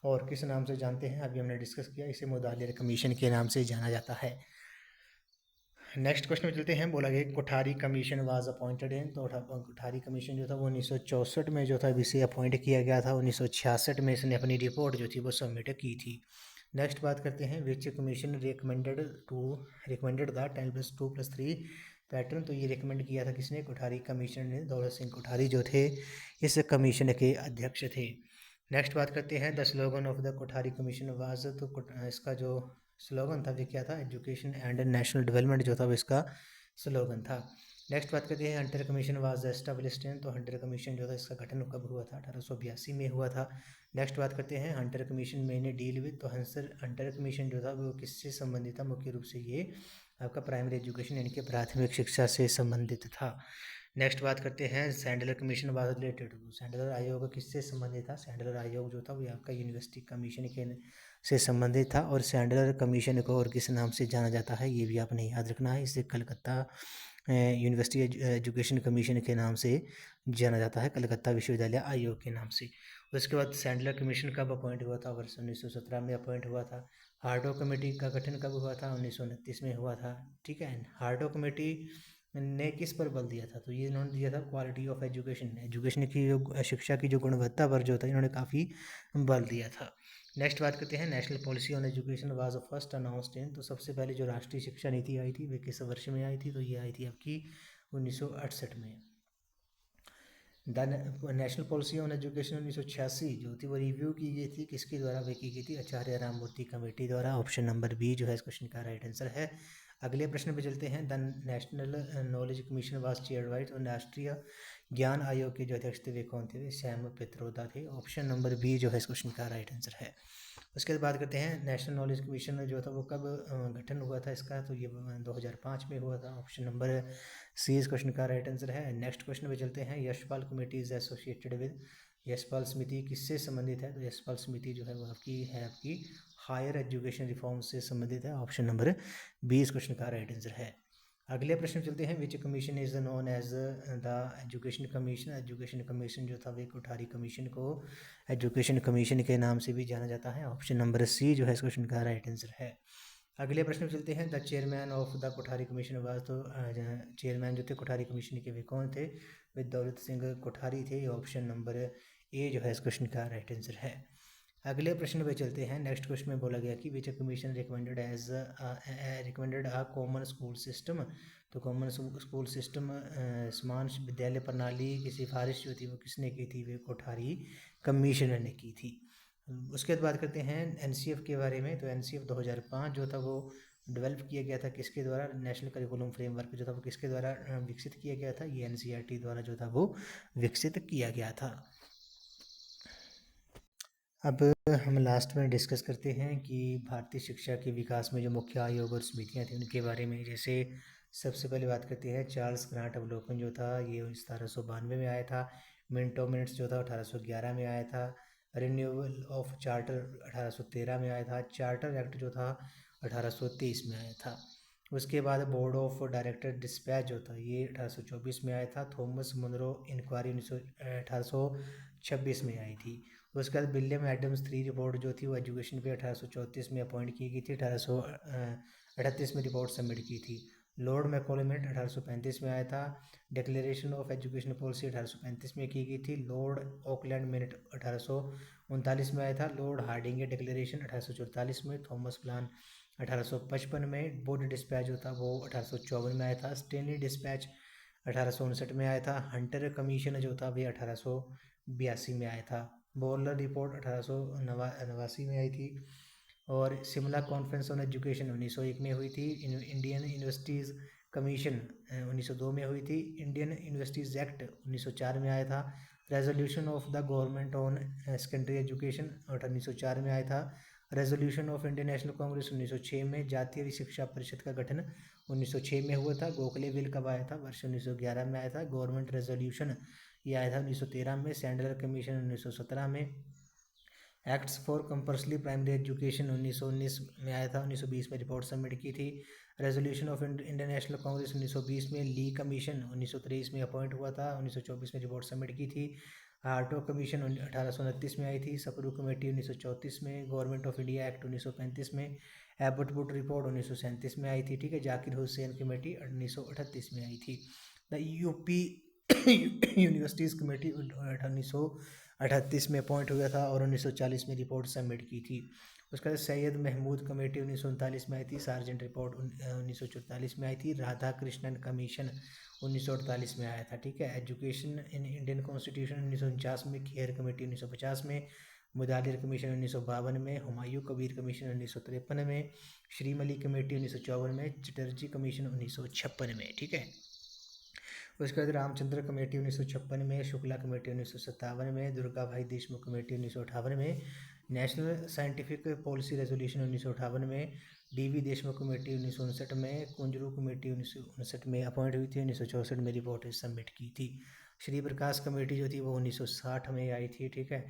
Speaker 1: और किस नाम से जानते हैं? अभी हमने डिस्कस किया, इसे मुदालिर कमीशन के नाम से जाना जाता है। नेक्स्ट क्वेश्चन में चलते हैं। बोला गया Kothari commission was appointed in. तो कोठारी कमीशन जो था वो 1964 में जो था इसे अपॉइंट किया गया था। 1966 में इसने अपनी रिपोर्ट जो थी वो सबमिट की थी। नेक्स्ट बात करते हैं which commission recommended the 10+2+3 pattern. तो ये रिकमेंड किया था किसने? कोठारी कमीशन ने। दौलत सिंह कोठारी जो थे इस कमीशन के अध्यक्ष थे। नेक्स्ट बात करते हैं the slogan of the Kothari commission was. तो इसका जो स्लोगन था वो क्या था? एजुकेशन एंड नेशनल डेवलपमेंट जो था वो इसका स्लोगन था। नेक्स्ट बात करते हैं Hunter commission was established in. तो हंटर कमीशन जो था इसका गठन कब हुआ था? 1882 में हुआ था। नेक्स्ट बात करते हैं हंटर कमीशन मैंने डील विद। तो हंटर कमीशन जो था वो किससे संबंधित था? मुख्य रूप से ये आपका प्राइमरी एजुकेशन यानी कि प्राथमिक शिक्षा से संबंधित था। नेक्स्ट बात करते हैं Sadler commission was related to. Sadler आयोग किससे संबंधित था? सैंडलर आयोग जो था वो आपका यूनिवर्सिटी कमीशन के से संबंधित था। और सैंडलर कमीशन को और किस नाम से जाना जाता है ये भी आपने याद रखना है। इसे कलकत्ता यूनिवर्सिटी एजुकेशन कमीशन के नाम से जाना जाता है, कलकत्ता विश्वविद्यालय आयोग के नाम से। उसके बाद सैंडलर कमीशन कब अपॉइंट हुआ था? वर्ष 1917 में अपॉइंट हुआ था। हार्डो कमेटी का गठन कब हुआ था? 1929 में हुआ था, ठीक है। हार्डो कमेटी ने किस पर बल दिया था? तो ये इन्होंने दिया था क्वालिटी ऑफ एजुकेशन की जो शिक्षा की जो गुणवत्ता पर जो था इन्होंने काफ़ी बल दिया था। नेक्स्ट बात करते हैं national policy on education was first announced in. तो सबसे पहले जो राष्ट्रीय शिक्षा नीति आई थी वे किस वर्ष में आई थी? तो ये आई थी आपकी 1968 में। The national policy on education 1986 जो थी वो रिव्यू की गई थी, किसके द्वारा वे की गई थी? आचार्य राममूर्ति कमेटी द्वारा। ऑप्शन नंबर बी जो है इस क्वेश्चन का राइट आंसर है। अगले प्रश्न पे चलते हैं। The national knowledge commission was chaired by. तो राष्ट्रीय ज्ञान आयोग के जो अध्यक्ष थे वे कौन थे? वे सैम पित्रोदा थे। ऑप्शन नंबर बी जो है इस क्वेश्चन का राइट आंसर है। उसके बाद बात करते हैं नेशनल नॉलेज कमीशन जो था वो कब गठन हुआ था इसका, तो ये 2005 में हुआ था। ऑप्शन नंबर सी इस क्वेश्चन का राइट आंसर है। नेक्स्ट क्वेश्चन पे चलते हैं। Yashpal committee is associated with, Yashpal समिति किससे संबंधित है, तो यशपाल समिति जो है वो आपकी हायर एजुकेशन रिफॉर्म से संबंधित है। ऑप्शन नंबर बी इस क्वेश्चन का राइट आंसर है। अगले प्रश्न चलते हैं। Which commission is known as the education commission, education commission जो था वे कोठारी कमीशन को एजुकेशन कमीशन के नाम से भी जाना जाता है। ऑप्शन नंबर सी जो है इस क्वेश्चन का राइट आंसर है। अगले प्रश्न चलते हैं। The chairman of the Kothari commission was, तो चेयरमैन जो थे कोठारी कमीशन के वे कौन थे, वे दौलत सिंह कोठारी थे। ऑप्शन नंबर ए जो है इस क्वेश्चन का राइट आंसर है। अगले प्रश्न पे चलते हैं। नेक्स्ट क्वेश्चन में बोला गया कि which commission recommended a common school system, तो कॉमन स्कूल सिस्टम समान विद्यालय प्रणाली की सिफारिश जो थी वो किसने की थी, वे कोठारी कमीशन ने की थी। उसके बाद बात करते हैं एनसीएफ के बारे में। तो एनसीएफ 2005 जो था वो डेवलप किया गया था किसके द्वारा, नेशनल करिकुलम फ्रेमवर्क जो था वो किसके द्वारा विकसित किया गया था, ये एनसीईआरटी द्वारा जो था वो विकसित किया गया था। अब हम लास्ट में डिस्कस करते हैं कि भारतीय शिक्षा के विकास में जो मुख्य आयोग और समितियां थी उनके बारे में। जैसे सबसे पहले बात करते हैं चार्ल्स ग्रांट अवलोकन जो था ये 1792 में आया था। मिंटो मिनट्स जो था 1811 में आया था। रिन्यूअल ऑफ चार्टर 1813 में आया था। चार्टर एक्ट जो था 1823 में आया था। उसके बाद बोर्ड ऑफ डायरेक्टर डिस्पैच जो था ये 1824 में आया था। थॉमस मुनरो इंक्वायरी 1826 में आई थी। उसके बाद विलियम एडम्स 3 रिपोर्ट जो थी वो एजुकेशन पे 1834 में अपॉइंट की गई थी। 1838 में रिपोर्ट सबमिट की थी। लॉर्ड मैकॉले 1835 में आया था। डिक्लेरेशन ऑफ एजुकेशन पॉलिसी 1835 में की गई थी। लॉर्ड ऑकलैंड मिनट 1839 में आया था। लॉर्ड हार्डिंग डिक्लेरेशन 1844 में। थॉमस प्लान 1855 में। बोर्ड डिस्पैच जो था वो 1854 में आया था। स्टेनली डिस्पैच 1859 में आया था। हंटर कमीशन जो था वे 1882 में आया था। बॉर्लर रिपोर्ट 1889 में आई थी। और शिमला कॉन्फ्रेंस ऑन एजुकेशन 1901 में हुई थी। इंडियन यूनिवर्सिटीज़ कमीशन 1902 में हुई थी। इंडियन यूनिवर्सिटीज़ एक्ट 1904 में आया था। Resolution of the government on secondary education 1904 में आया था। Resolution of Indian national Congress 1906 में। जातीय शिक्षा परिषद का गठन 1906 में हुआ था। गोखले बिल कब आया था, वर्ष 1911 में आया था। गवर्नमेंट रेजोल्यूशन ये आया था 1913 में। सैंडलर कमीशन 1917 में। Acts for compulsory primary education 1919 में आया था। 1920 में रिपोर्ट सबमिट की थी। Resolution of Indian national Congress 1920 में। ली कमीशन 1923 में अपॉइंट हुआ था। 1924 में रिपोर्ट सबमिट की थी। हार्टो कमीशन 1829 में आई थी। सपरू कमेटी 1934 में। गवर्नमेंट ऑफ इंडिया एक्ट 1935 में। एबट वुड रिपोर्ट 1937 में आई थी। ठीक है। जाकिर हुसैन कमेटी 1938 में आई थी। द यूपी यूनिवर्सिटीज़ कमेटी 1938 में अपॉइंट हुआ था और 1940 में रिपोर्ट सबमिट की थी। उसके बाद सैयद महमूद कमेटी 1939 में आई थी। सार्जेंट रिपोर्ट 1944 में आई थी। राधा कृष्णन कमीशन 1948 में आया था। ठीक है। एजुकेशन इन इंडियन कॉन्स्टिट्यूशन 1949 में। खेर कमेटी 1950 में। मुदालिर कमीशन 1952 में। हुमायूं कबीर कमीशन 1953 में। श्रीमली कमेटी 1954 में। चटर्जी कमीशन 1956 में। ठीक है। उसके बाद रामचंद्र कमेटी 1956 में। शुक्ला कमेटी 1957 में। दुर्गा भाई देशमुख कमेटी 1958 में। नेशनल साइंटिफिक पॉलिसी रेजोल्यूशन 1958 में। डीवी देशमुख कमेटी 1959 में। कुंजरू कमेटी 1959 में अपॉइंट हुई थी। 1964 में रिपोर्ट सबमिट की थी। श्री प्रकाश कमेटी जो थी वो 1960 में आई थी। ठीक है।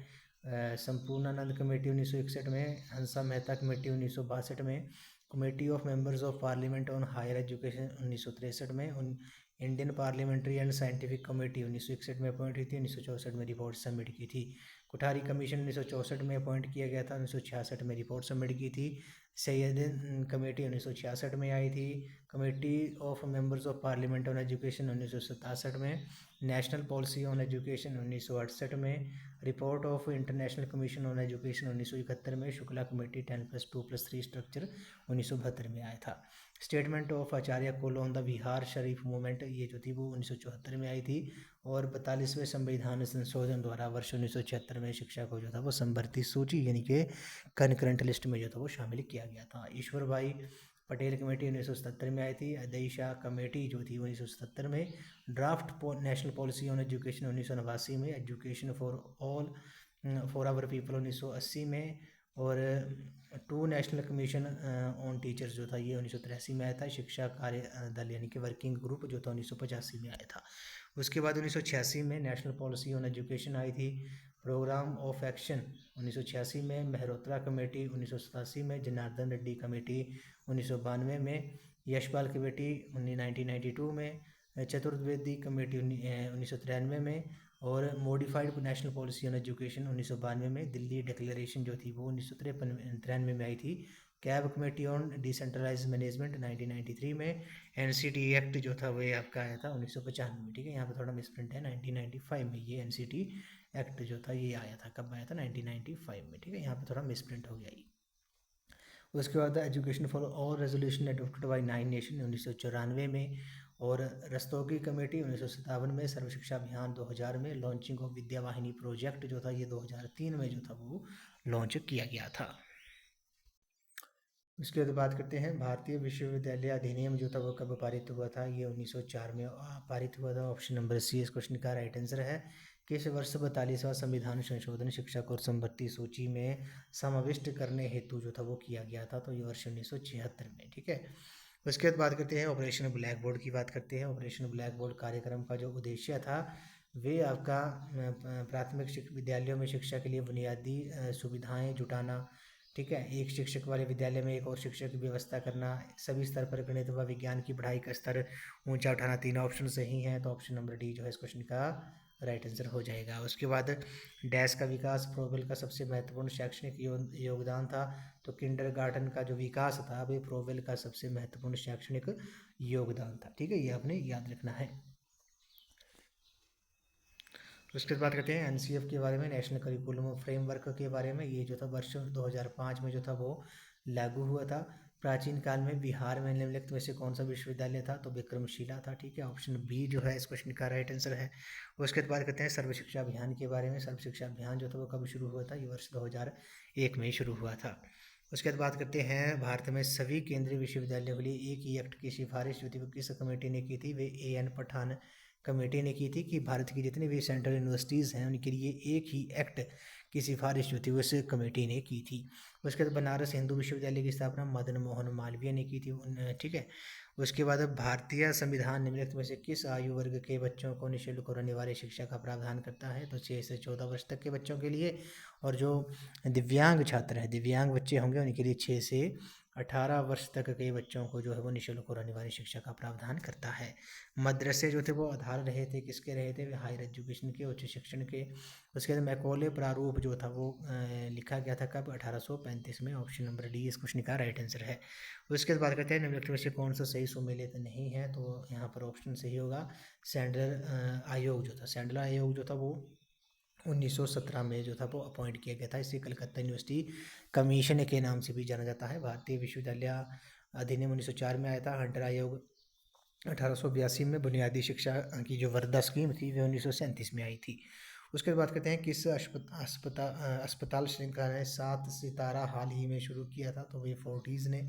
Speaker 1: संपूर्णानंद कमेटी 1961 में। हंसा मेहता कमेटी 1962 में। Committee of members of parliament on higher education 1963 में। Indian parliamentary and scientific committee 1961 में अपॉइंट हुई थी। 1964 में रिपोर्ट सबमिट की थी। कोठारी कमीशन 1964 में अपॉइंट किया गया था। 1966 में रिपोर्ट सबमिट की थी। सैयद कमेटी 1966 में आई थी। Committee of members of parliament on education 1967 में। नेशनल पॉलिसी ऑन एजुकेशन 1968 में। Report of international commission on education 1971 में। शुक्ला कमेटी 10+2+3 स्ट्रक्चर 1972 में आया था। स्टेटमेंट ऑफ आचार्य कोल on the Bihar Sharif movement ये जो थी वो 1974 में आई थी। और 42वें संविधान संशोधन द्वारा वर्ष 1976 में शिक्षा को जो था वो संवर्ती सूची यानी कि कनकरेंट लिस्ट में जो था वो शामिल किया गया था। ईश्वर भाई पटेल कमेटी 1977 में आई थी। अदई शाह कमेटी जो थी 1977 में। Draft national policy on education 1989 में। Education for all for our people 1980 में। और 2 नेशनल कमीशन ऑन टीचर्स जो था ये 1983 में आया था। शिक्षा कार्य दल यानी कि वर्किंग ग्रुप जो था 1985 में आया था। उसके बाद 1986 में नेशनल पॉलिसी ऑन एजुकेशन आई थी। प्रोग्राम ऑफ एक्शन 1986 में, मेहरोत्रा कमेटी 1987 में, जनार्दन रेड्डी कमेटी 1992 में, यशपाल कमेटी 1992 में, चतुर्वेदी कमेटी 1993 में, और modified national policy on education 1992 में, दिल्ली डिक्लेरेशन जो थी वो 1993 में आई थी। CABE committee on decentralize management 1993 में, एनसीटी एक्ट जो था वो आपका आया था 1995 में। ठीक है, यहाँ पे थोड़ा मिसप्रिंट है, 1995 में ये एनसीटी एक्ट जो था ये आया था। कब आया था? 1995 में। ठीक है, यहाँ पे थोड़ा मिसप्रिंट हो गया ये। उसके बाद education for all resolution adopted by 9 nation 1994 में, और रस्तोगी कमेटी 1957 में, सर्व शिक्षा अभियान 2000 में, लॉन्चिंग ऑफ विद्या वाहिनी प्रोजेक्ट जो था ये 2003 में जो था वो लॉन्च किया गया था। उसके बाद बात करते हैं भारतीय विश्वविद्यालय अधिनियम जो था वो कब पारित हुआ था? ये 1904 में पारित हुआ था। ऑप्शन नंबर सी इस क्वेश्चन का राइट आंसर है। किस वर्ष 42वां संविधान संशोधन शिक्षक और संवृत्ति सूची में समाविष्ट करने हेतु जो था वो किया गया था? तो ये वर्ष 1976 में। ठीक है, उसके बाद बात करते हैं ऑपरेशन ब्लैक बोर्ड की बात करते हैं। ऑपरेशन ब्लैक बोर्ड कार्यक्रम का जो उद्देश्य था वे आपका प्राथमिक विद्यालयों में शिक्षा के लिए बुनियादी सुविधाएं जुटाना। ठीक है, एक शिक्षक वाले विद्यालय में एक और शिक्षक की व्यवस्था करना, सभी स्तर पर गणित व विज्ञान की पढ़ाई का स्तर ऊंचा उठाना। तीनों ऑप्शन सही हैं, तो ऑप्शन नंबर डी जो है इस क्वेश्चन का राइट आंसर हो जाएगा। उसके बाद डैश का विकास प्रोवेल का सबसे महत्वपूर्ण शैक्षणिक योगदान था। तो किंडरगार्टन का जो विकास था वे प्रोवेल का सबसे महत्वपूर्ण शैक्षणिक योगदान था। ठीक है, ये आपने याद रखना है। उसके बाद करते हैं एनसीएफ के बारे में, नेशनल करिकुलम फ्रेमवर्क के बारे में। ये जो था वर्ष 2005 में जो था वो लागू हुआ था। प्राचीन काल में बिहार में निम्नलिखित में से कौन सा विश्वविद्यालय था? तो विक्रमशिला था। ठीक है, ऑप्शन बी जो है इस क्वेश्चन का राइट आंसर है। उसके बाद करते हैं सर्व शिक्षा अभियान के बारे में। सर्व शिक्षा अभियान जो था वो कब शुरू हुआ था? ये वर्ष 2001 में ही शुरू हुआ था। उसके बाद बात करते हैं भारत में सभी केंद्रीय विश्वविद्यालयों के लिए एक ही एक्ट की सिफारिश जो थी वो किस कमेटी ने की थी? वे AN पठान कमेटी ने की थी कि भारत की जितनी भी सेंट्रल यूनिवर्सिटीज़ हैं उनके लिए एक ही एक्ट की सिफारिश जो थी वो इस कमेटी ने की थी। उसके बाद बनारस हिंदू विश्वविद्यालय की स्थापना मदन मोहन मालवीय ने की थी। ठीक है, उसके बाद अब भारतीय संविधान निम्नलिखित में से किस आयु वर्ग के बच्चों को निःशुल्क और अनिवार्य शिक्षा का प्रावधान करता है? तो 6 से 14 वर्ष तक के बच्चों के लिए, और जो दिव्यांग छात्र हैं, दिव्यांग बच्चे होंगे उनके लिए 6 से 18 वर्ष तक के बच्चों को जो है वो निःशुल्क और अनिवार्य शिक्षा का प्रावधान करता है। मदरसे जो थे वो आधार रहे थे, किसके रहे थे? हायर एजुकेशन के, उच्च शिक्षण के। उसके बाद मैकॉले प्रारूप जो था वो लिखा गया था कब? 1835 में। ऑप्शन नंबर डी इस क्वेश्चन का राइट आंसर है। उसके बाद बात करते हैं निम्नलिखित में से कौन सा सही सुमेलित नहीं है? तो यहाँ पर ऑप्शन सही होगा सैंडलर आयोग जो था, सैंडलर आयोग जो था वो 1917 में जो था वो अपॉइंट किया गया था। इसे कलकत्ता यूनिवर्सिटी कमीशन के नाम से भी जाना जाता है। भारतीय विश्वविद्यालय अधिनियम 1904 में आया था। हंटर आयोग 1882 में, बुनियादी शिक्षा की जो वर्धा स्कीम थी वह 1937 में आई थी। उसके बाद बात करते हैं किस अस्पताल श्रृंखला ने 7 सितारा हाल ही में शुरू किया था? तो वे फोर्टीज़ ने।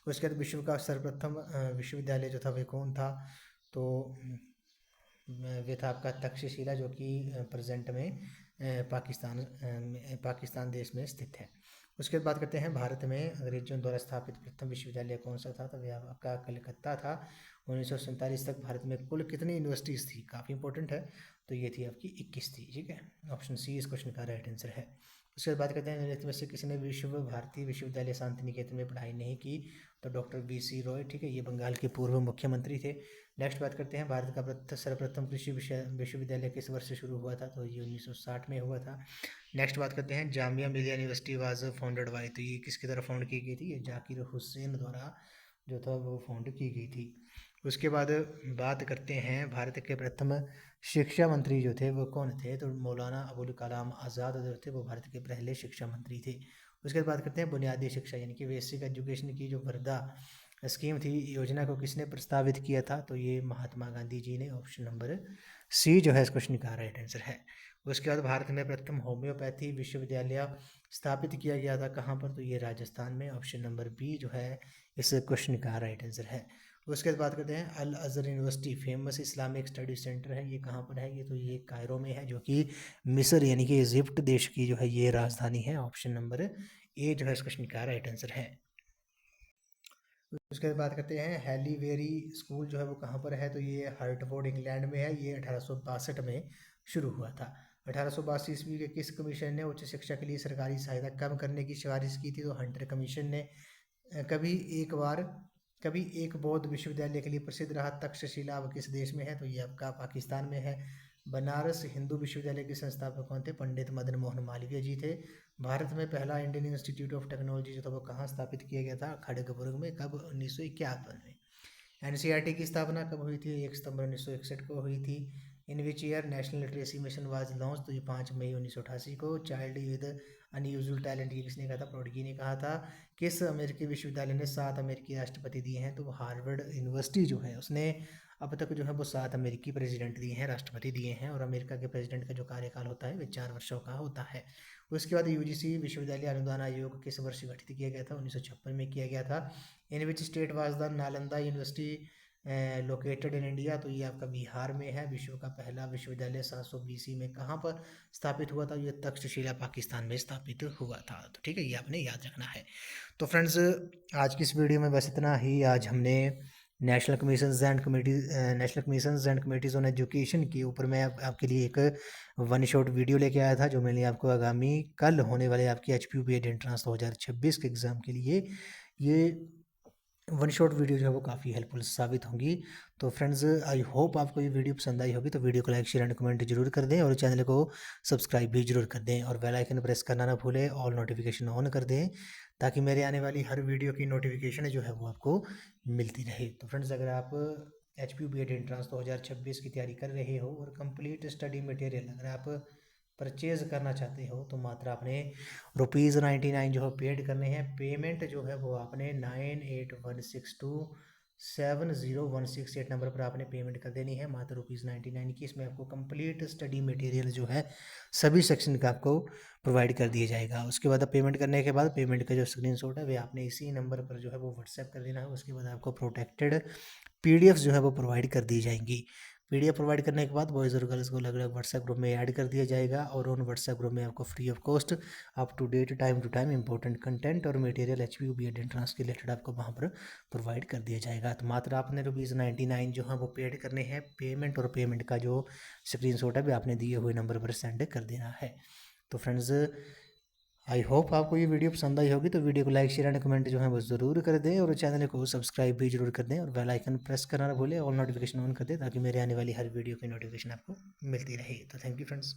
Speaker 1: उसके बाद विश्व का सर्वप्रथम विश्वविद्यालय जो था वह कौन था? तो वे था आपका तक्षशिला जो कि प्रेजेंट में पाकिस्तान देश में स्थित है। उसके बाद बात करते हैं भारत में अंग्रेजों द्वारा स्थापित प्रथम विश्वविद्यालय कौन सा था? तो वह आपका कलकत्ता था। 1947 तक भारत में कुल कितनी यूनिवर्सिटीज़ थी? काफ़ी इंपॉर्टेंट है। तो ये थी आपकी 21 थी। ठीक है, ऑप्शन सी इस क्वेश्चन का राइट आंसर है। उसके बाद बात करते हैं निम्नलिखित में से किसी ने भारतीय विश्वविद्यालय शांति निकेतन में पढ़ाई नहीं की? तो डॉक्टर BC रॉय। ठीक है, ये बंगाल के पूर्व मुख्यमंत्री थे। नेक्स्ट बात करते हैं भारत का सर्वप्रथम कृषि विश्वविद्यालय किस वर्ष से शुरू हुआ था? तो ये 1960 में हुआ था। नेक्स्ट बात करते हैं Jamia Millia university was founded by, तो ये किसकी तरफ फाउंड की गई थी? ये जाकिर हुसैन द्वारा जो था वो फाउंड की गई थी। उसके बाद बात करते हैं भारत के प्रथम शिक्षा मंत्री जो थे वो कौन थे? तो मौलाना अबुल कलाम आज़ाद जो थे वो भारत के पहले शिक्षा मंत्री थे। उसके बाद बात करते हैं बुनियादी शिक्षा यानी कि बेसिक एजुकेशन की जो वर्धा स्कीम थी, योजना को किसने प्रस्तावित किया था? तो ये महात्मा गांधी जी ने। ऑप्शन नंबर सी जो है इस क्वेश्चन का राइट आंसर है। उसके बाद भारत में प्रथम होम्योपैथी विश्वविद्यालय स्थापित किया गया था कहाँ पर? तो ये राजस्थान में। ऑप्शन नंबर बी जो है इस क्वेश्चन का राइट आंसर है। उसके बाद बात करते हैं Al Azhar University, famous Islamic study centre है। ये कहाँ पर है? ये तो ये कायरो में है, जो कि मिस्र यानी कि इजिप्ट देश की जो है ये राजधानी है। ऑप्शन नंबर ए जो है इस क्वेश्चन का राइट आंसर है। उसके बाद बात करते हैं हैलीवेरी स्कूल जो है वो कहाँ पर है? तो ये हर्टफोर्ड इंग्लैंड में है। ये 1862 में शुरू हुआ था। 1882 ईस्वी के किस कमीशन ने उच्च शिक्षा के लिए सरकारी सहायता कम करने की सिफारिश की थी? तो हंटर कमीशन ने। कभी एक बार कभी एक बौद्ध विश्वविद्यालय के लिए प्रसिद्ध रहा तक्षशिला अब किस देश में है? तो ये आपका पाकिस्तान में है। बनारस हिंदू विश्वविद्यालय के संस्थापक कौन थे? पंडित मदन मोहन मालवीय जी थे। भारत में पहला इंडियन इंस्टीट्यूट ऑफ टेक्नोलॉजी जो था वो कहाँ स्थापित किया गया था? खड़गपुर में। कब? 1951 में। एनसीईआरटी की स्थापना कब हुई थी? 1 सितंबर 1961 को हुई थी। In which year national literacy mission was launch? तो ये 5 मई 1988 को। चाइल्ड विद अनयूजुअल टैलेंट ये किसने कहा था? प्रोडगी ने कहा था। किस अमेरिकी विश्वविद्यालय ने 7 अमेरिकी राष्ट्रपति दिए हैं? तो हार्वर्ड यूनिवर्सिटी जो है उसने अब तक जो है वो 7 अमेरिकी प्रेसिडेंट दिए हैं, राष्ट्रपति दिए हैं। और अमेरिका के प्रेसिडेंट का जो कार्यकाल होता है वह 4 वर्षों का होता है। उसके बाद यूजीसी विश्वविद्यालय अनुदान आयोग किस वर्ष गठित किया गया था? 1956 में किया गया था। In which state was the Nalanda university located in India? तो ये आपका बिहार में है। विश्व का पहला विश्वविद्यालय 700 BC में कहाँ पर स्थापित हुआ था? ये तक्षशिला पाकिस्तान में स्थापित हुआ था। तो ठीक है, ये आपने याद रखना है। तो फ्रेंड्स, आज की इस वीडियो में बस इतना ही। आज हमने national commissions and committees on education के ऊपर मैं आपके लिए एक वन शॉट वीडियो लेके आया था, जो मैंने आपको आगामी कल होने वाले आपकी HPUB एंट्रेंस 2026 के एग्ज़ाम के लिए ये वन शॉट वीडियो जो है वो काफ़ी हेल्पफुल साबित होंगी। तो फ्रेंड्स, आई होप आपको ये वीडियो पसंद आई होगी। तो वीडियो को लाइक शेयर एंड कमेंट जरूर कर दें और चैनल को सब्सक्राइब भी जरूर कर दें और बेल आइकन प्रेस करना ना भूलें। ऑल नोटिफिकेशन ऑन कर दें ताकि मेरे आने वाली हर वीडियो की नोटिफिकेशन जो है वो आपको मिलती रहे। तो फ्रेंड्स, अगर आप HPUB एंट्रेंस 2026 की तैयारी कर रहे हो और कंप्लीट स्टडी मटेरियल अगर आप परचेज़ करना चाहते हो तो मात्र आपने ₹99 जो है पेड करने हैं। पेमेंट जो है वो आपने 9816270168 नंबर पर आपने पेमेंट कर देनी है, मात्र ₹99 की। इसमें आपको कंप्लीट स्टडी मटेरियल जो है सभी सेक्शन का आपको प्रोवाइड कर दिया जाएगा। उसके बाद पेमेंट करने के बाद पेमेंट का जो स्क्रीनशॉट है वे आपने इसी नंबर पर जो है वो व्हाट्सएप कर देना है। उसके बाद आपको प्रोटेक्टेड PDF जो है वो प्रोवाइड कर दी जाएंगी। PDF प्रोवाइड करने के बाद बॉयज़ और गर्ल्स को अलग अलग व्हाट्सएप ग्रुप में ऐड कर दिया जाएगा और उन व्हाट्सएप ग्रुप में आपको free of cost up to date time to time important content और मटेरियल HPUB एंट्रेंस के रिलेटेड आपको वहाँ पर प्रोवाइड कर दिया जाएगा। तो मात्र आपने ₹99 जो है वो पेड करने हैं। पेमेंट और पेमेंट का जो स्क्रीनशॉट है भी आपने दिए हुए नंबर पर सेंड कर देना है। तो फ्रेंड्स, आई होप आपको ये वीडियो पसंद आई होगी। तो वीडियो को लाइक शेयर एंड कमेंट जो है वो ज़रूर कर दें और चैनल को सब्सक्राइब भी जरूर कर दें और बेल आइकन प्रेस करना ना भूलें। ऑल नोटिफिकेशन ऑन कर दें ताकि मेरे आने वाली हर वीडियो की नोटिफिकेशन आपको मिलती रहे। तो थैंक यू फ्रेंड्स।